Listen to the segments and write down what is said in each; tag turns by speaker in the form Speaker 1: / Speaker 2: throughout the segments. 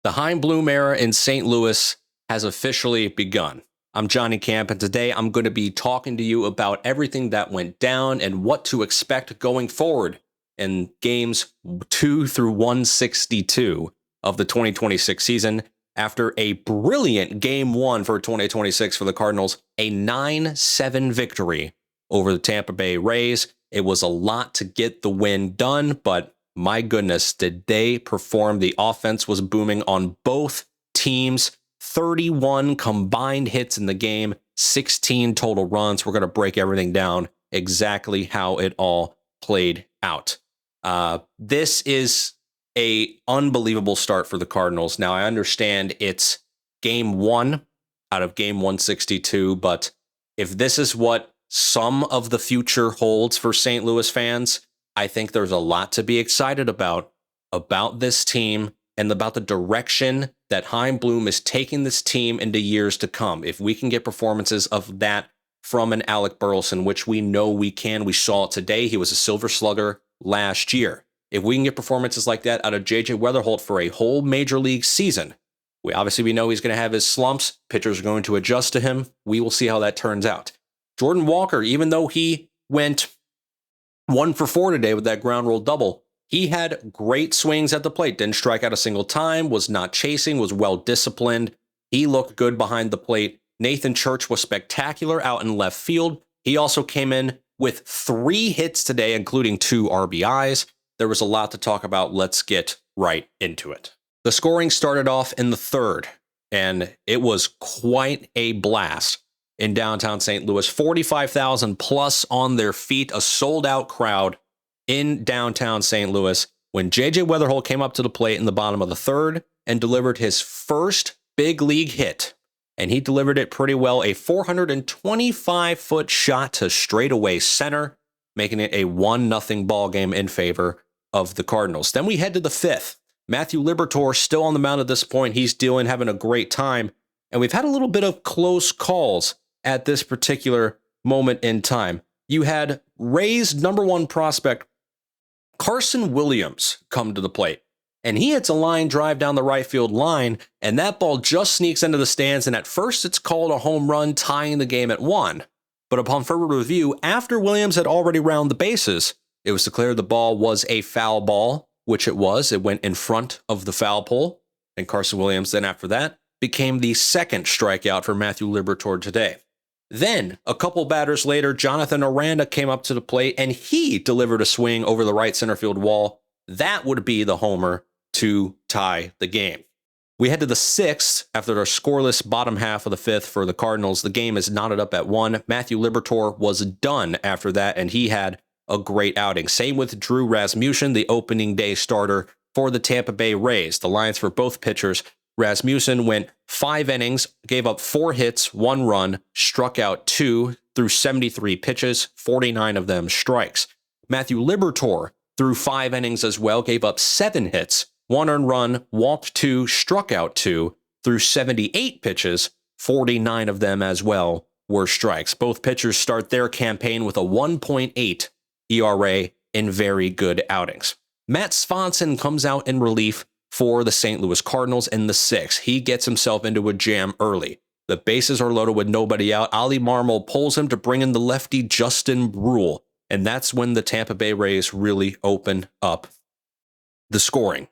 Speaker 1: The Chaim Bloom era in St. Louis has officially begun. I'm Johnny Camp, and today I'm going to be talking to you about everything that went down and what to expect going forward in games 2 through 162 of the 2026 season. After a brilliant Game 1 for 2026 for the Cardinals, a 9-7 victory over the Tampa Bay Rays. It was a lot to get the win done, but my goodness, did they perform? The offense was booming on both teams. 31 combined hits in the game, 16 total runs. We're going to break everything down exactly how it all played out. This is a unbelievable start for the Cardinals. Now, I understand it's game 1 out of game 162, but if this is what some of the future holds for St. Louis fans, I think there's a lot to be excited about this team and about the direction that Chaim Bloom is taking this team into years to come. If we can get performances of that from an Alec Burleson, which we know we can, we saw it today. He was a Silver Slugger last year. If we can get performances like that out of J.J. Weatherholt for a whole major league season, we know he's going to have his slumps. Pitchers are going to adjust to him. We will see how that turns out. Jordan Walker, even though he went 1 for 4 today with that ground rule double, he had great swings at the plate, didn't strike out a single time, was not chasing, was well disciplined. He looked good behind the plate. Nathan Church was spectacular out in left field. He also came in with 3 hits today, including 2 RBIs. There was a lot to talk about. Let's get right into it. The scoring started off in the 3rd, and it was quite a blast in downtown St. Louis. 45,000 plus on their feet, a sold-out crowd in downtown St. Louis when J.J. Weatherholt came up to the plate in the bottom of the 3rd and delivered his first big league hit. And he delivered it pretty well, a 425-foot shot to straightaway center, making it a 1-0 ball game in favor of the Cardinals. Then we head to the 5th. Matthew Liberatore still on the mound at this point. He's having a great time. And we've had a little bit of close calls at this particular moment in time. You had Rays' #1 prospect, Carson Williams, come to the plate. And he hits a line drive down the right field line, and that ball just sneaks into the stands, and at first it's called a home run, tying the game at 1. But upon further review, after Williams had already rounded the bases, it was declared the ball was a foul ball, which it was. It went in front of the foul pole, and Carson Williams then after that became the 2nd strikeout for Matthew Liberatore today. Then, a couple batters later, Jonathan Aranda came up to the plate, and he delivered a swing over the right center field wall. That would be the homer to tie the game. We head to the 6th after our scoreless bottom half of the 5th for the Cardinals. The game is knotted up at 1. Matthew Liberatore was done after that, and he had a great outing. Same with Drew Rasmussen, the opening day starter for the Tampa Bay Rays. The lines for both pitchers: Rasmussen went 5 innings, gave up 4 hits, 1 run, struck out 2 through 73 pitches, 49 of them strikes. Matthew Liberatore threw 5 innings as well, gave up 7 hits, 1 earned run, walked 2, struck out 2 through 78 pitches, 49 of them as well were strikes. Both pitchers start their campaign with a 1.8 ERA in very good outings. Matt Swanson comes out in relief for the St. Louis Cardinals in the 6th. He gets himself into a jam early. The bases are loaded with nobody out. Ali Marmol pulls him to bring in the lefty Justin Brule, and that's when the Tampa Bay Rays really open up the scoring.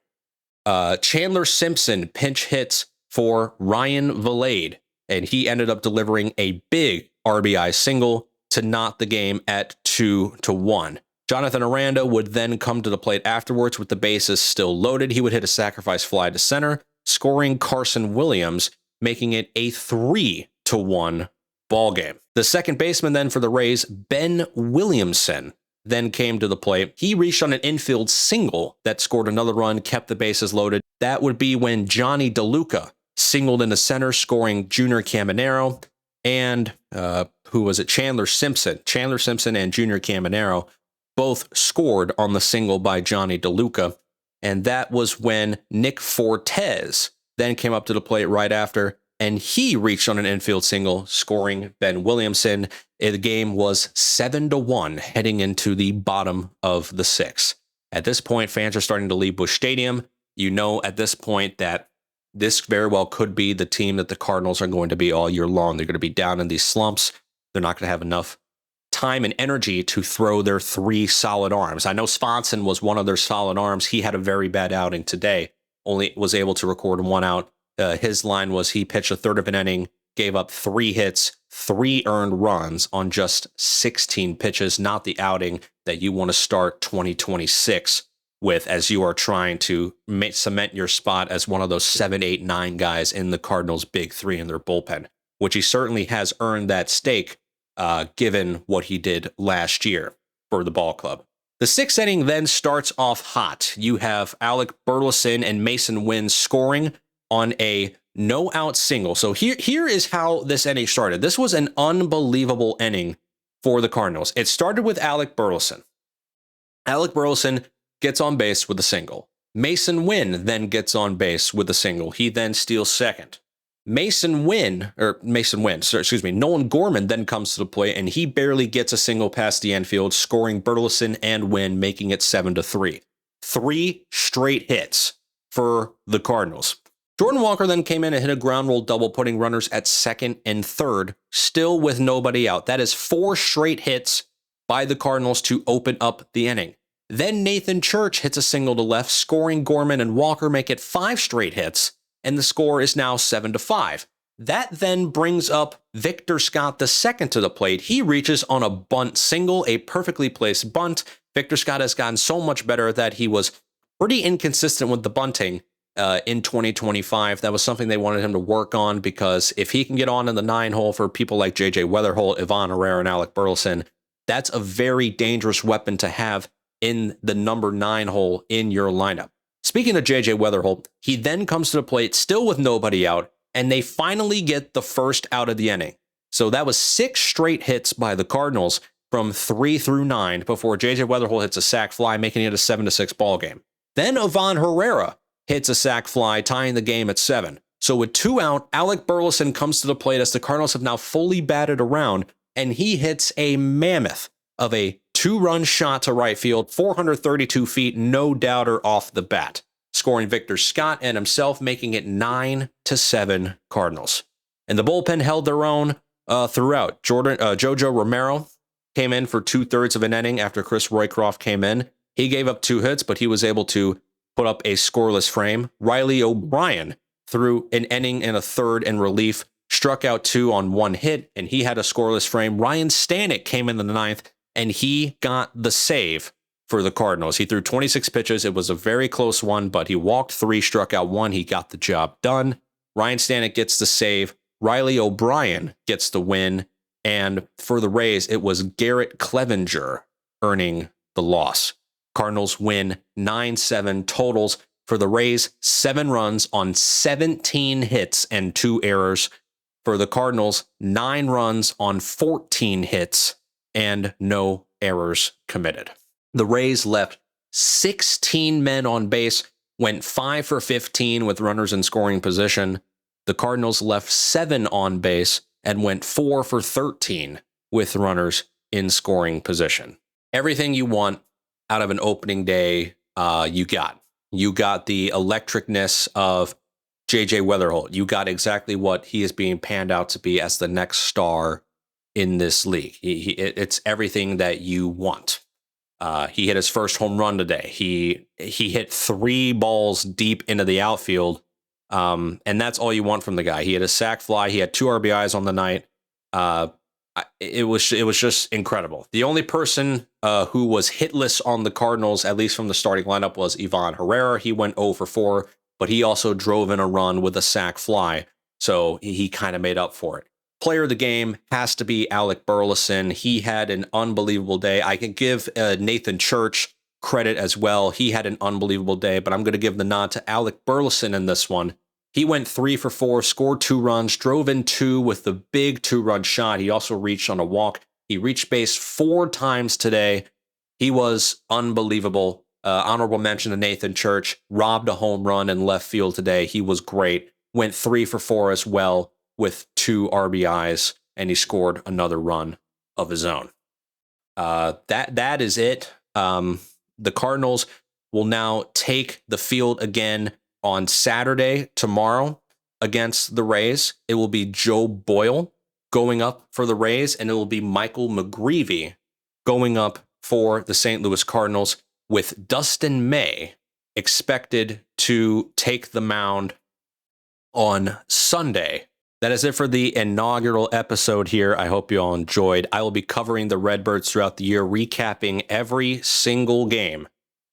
Speaker 1: Chandler Simpson pinch hits for Ryan Valade, and he ended up delivering a big RBI single to knot the game at 2-1. Jonathan Aranda would then come to the plate afterwards with the bases still loaded. He would hit a sacrifice fly to center, scoring Carson Williams, making it a 3-1 ball game. The second baseman then for the Rays, Ben Williamson, then came to the plate. He reached on an infield single that scored another run, kept the bases loaded. That would be when Johnny DeLuca singled into center, scoring Junior Caminero, and Chandler Simpson. Chandler Simpson and Junior Caminero both scored on the single by Johnny DeLuca, and that was when Nick Fortes then came up to the plate right after, and he reached on an infield single, scoring Ben Williamson. The game was 7-1 heading into the bottom of the 6th. At this point, fans are starting to leave Busch Stadium. You know at this point that this very well could be the team that the Cardinals are going to be all year long. They're going to be down in these slumps. They're not going to have enough time and energy to throw their 3 solid arms. I know Swanson was one of their solid arms. He had a very bad outing today, only was able to record 1 out. His line was he pitched a third of an inning, gave up 3 hits, 3 earned runs on just 16 pitches, not the outing that you want to start 2026 with as you are trying to cement your spot as one of those 7, 8, 9 guys in the Cardinals' big 3 in their bullpen, which he certainly has earned that stake given what he did last year for the ball club. The 6th inning then starts off hot. You have Alec Burleson and Mason Wynn scoring on a no-out single. So here is how this inning started. This was an unbelievable inning for the Cardinals. It started with Alec Burleson. Alec Burleson gets on base with a single. Mason Wynn then gets on base with a single. He then steals second. Nolan Gorman then comes to the plate, and he barely gets a single past the infield, scoring Burleson and Wynn, making it 7-3. 3 straight hits for the Cardinals. Jordan Walker then came in and hit a ground rule double, putting runners at second and third, still with nobody out. That is 4 straight hits by the Cardinals to open up the inning. Then Nathan Church hits a single to left, scoring Gorman and Walker, make it 5 straight hits, and the score is now 7-5. That then brings up Victor Scott II to the plate. He reaches on a bunt single, a perfectly placed bunt. Victor Scott has gotten so much better that he was pretty inconsistent with the bunting in 2025. That was something they wanted him to work on, because if he can get on in the 9-hole for people like J.J. Weatherholt, Ivan Herrera, and Alec Burleson, that's a very dangerous weapon to have in the number 9 hole in your lineup. Speaking of J.J. Weatherholt, he then comes to the plate still with nobody out, and they finally get the first out of the inning. So that was 6 straight hits by the Cardinals from 3 through 9 before J.J. Weatherholt hits a sac fly, making it a 7-6 ball game. Then Ivan Herrera hits a sac fly, tying the game at 7. So with 2 out, Alec Burleson comes to the plate as the Cardinals have now fully batted around, and he hits a mammoth of a 2-run shot to right field, 432 feet, no doubter off the bat, scoring Victor Scott and himself, making it 9-7 Cardinals. And the bullpen held their own throughout. Jojo Romero came in for 2/3 of an inning after Chris Roycroft came in. He gave up 2 hits, but he was able to put up a scoreless frame. Riley O'Brien threw an inning and a third in relief, struck out 2 on 1 hit, and he had a scoreless frame. Ryan Stanek came in the 9th, and he got the save for the Cardinals. He threw 26 pitches. It was a very close one, but he walked 3, struck out 1. He got the job done. Ryan Stanek gets the save. Riley O'Brien gets the win. And for the Rays, it was Garrett Clevenger earning the loss. Cardinals win 9-7 totals. For the Rays, 7 runs on 17 hits and 2 errors. For the Cardinals, 9 runs on 14 hits and no errors committed. The Rays left 16 men on base, went 5 for 15 with runners in scoring position. The Cardinals left 7 on base and went 4 for 13 with runners in scoring position. Everything you want out of an opening day, you got. You got the electricness of J.J. Weatherholt. You got exactly what he is being panned out to be as the next star in this league. It's everything that you want. He hit his first home run today. He hit 3 balls deep into the outfield, and that's all you want from the guy. He had a sac fly. He had 2 RBIs on the night. It was just incredible. The only person who was hitless on the Cardinals, at least from the starting lineup, was Ivan Herrera. He went 0 for 4, but he also drove in a run with a sac fly, so he kind of made up for it. Player of the game has to be Alec Burleson. He had an unbelievable day. I can give Nathan Church credit as well. He had an unbelievable day, but I'm going to give the nod to Alec Burleson in this one. He went 3 for 4, scored 2 runs, drove in 2 with the big 2-run shot. He also reached on a walk. He reached base 4 times today. He was unbelievable. Honorable mention to Nathan Church. Robbed a home run in left field today. He was great. Went 3 for 4 as well with 2 RBIs, and he scored another run of his own. That is it. The Cardinals will now take the field again On Saturday, tomorrow, against the Rays, it will be Joe Boyle going up for the Rays, and it will be Michael McGreevy going up for the St. Louis Cardinals, with Dustin May expected to take the mound on Sunday. That is it for the inaugural episode here. I hope you all enjoyed. I will be covering the Redbirds throughout the year, recapping every single game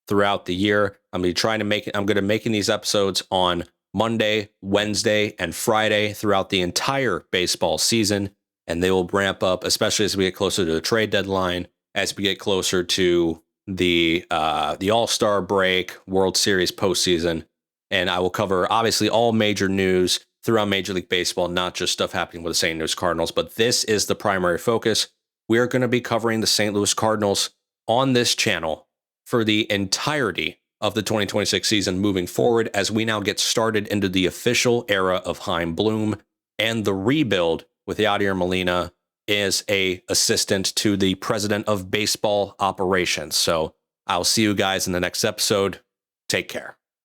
Speaker 1: throughout the year. I'm going to be making these episodes on Monday, Wednesday, and Friday throughout the entire baseball season, and they will ramp up, especially as we get closer to the trade deadline, as we get closer to the All-Star break, World Series postseason, and I will cover obviously all major news throughout Major League Baseball, not just stuff happening with the St. Louis Cardinals, but this is the primary focus. We are going to be covering the St. Louis Cardinals on this channel for the entirety of the 2026 season moving forward, as we now get started into the official era of Chaim Bloom and the rebuild with Yadier Molina is a assistant to the president of baseball operations. So I'll see you guys in the next episode. Take care.